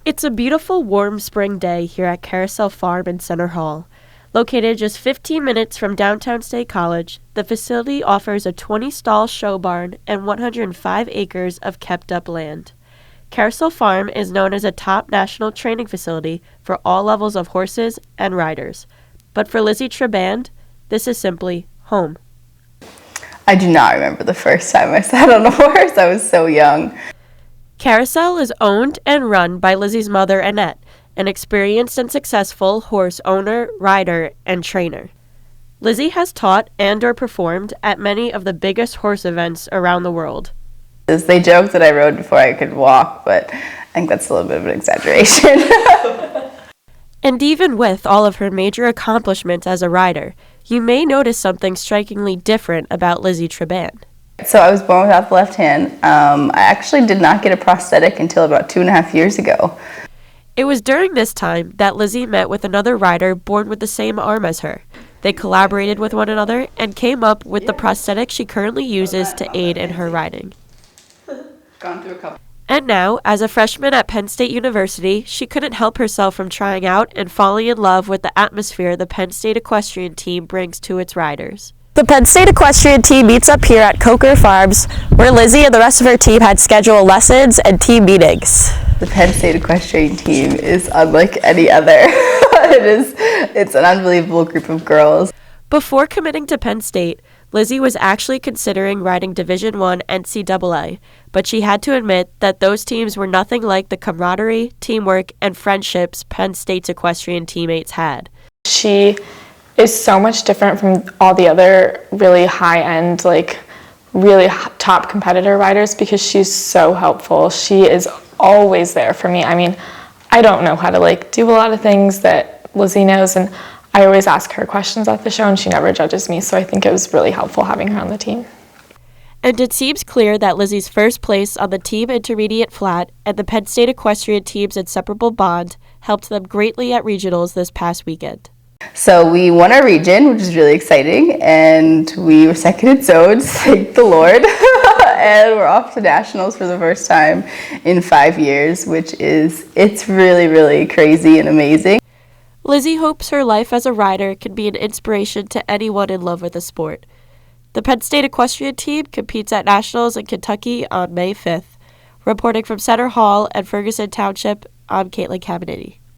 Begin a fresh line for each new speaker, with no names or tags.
It's a beautiful, warm spring day here at Carousel Farm in Center Hall. Located just 15 minutes from downtown State College, the facility offers a 20-stall show barn and 105 acres of kept-up land. Carousel Farm is known as a top national training facility for all levels of horses and riders. But for Lizzy Traband, this is simply home.
I do not remember the first time I sat on a horse. I was so young.
Carousel is owned and run by Lizzy's mother, Annette, an experienced and successful horse owner, rider, and trainer. Lizzy has taught and or performed at many of the biggest horse events around the world.
They joked that I rode before I could walk, but I think that's a little bit of an exaggeration.
And even with all of her major accomplishments as a rider, you may notice something strikingly different about Lizzy Traband.
So I was born without the left hand. I actually did not get a prosthetic until about 2.5 years ago.
It was during this time that Lizzy met with another rider born with the same arm as her. They collaborated with one another and came up with the prosthetic she currently uses to aid in her riding. And now, as a freshman at Penn State University, she couldn't help herself from trying out and falling in love with the atmosphere the Penn State equestrian team brings to its riders. The Penn State equestrian team meets up here at Coker Farms, where Lizzy and the rest of her team had scheduled lessons and team meetings.
The Penn State equestrian team is unlike any other. It's an unbelievable group of girls.
Before committing to Penn State, Lizzy was actually considering riding Division I NCAA, but she had to admit that those teams were nothing like the camaraderie, teamwork, and friendships Penn State's equestrian teammates had.
She is so much different from all the other really high-end, really top competitor riders because she's so helpful. She is always there for me. I mean, I don't know how to do a lot of things that Lizzy knows, and I always ask her questions at the show, and she never judges me, so I think it was really helpful having her on the team.
And it seems clear that Lizzy's first place on the team intermediate flat and the Penn State equestrian team's inseparable bond helped them greatly at regionals this past weekend.
So we won our region, which is really exciting, and we were second in zones, thank the Lord. And we're off to nationals for the first time in 5 years, it's really, really crazy and amazing.
Lizzy hopes her life as a rider can be an inspiration to anyone in love with the sport. The Penn State equestrian team competes at nationals in Kentucky on May 5th. Reporting from Center Hall and Ferguson Township, I'm Caitlin Caminiti.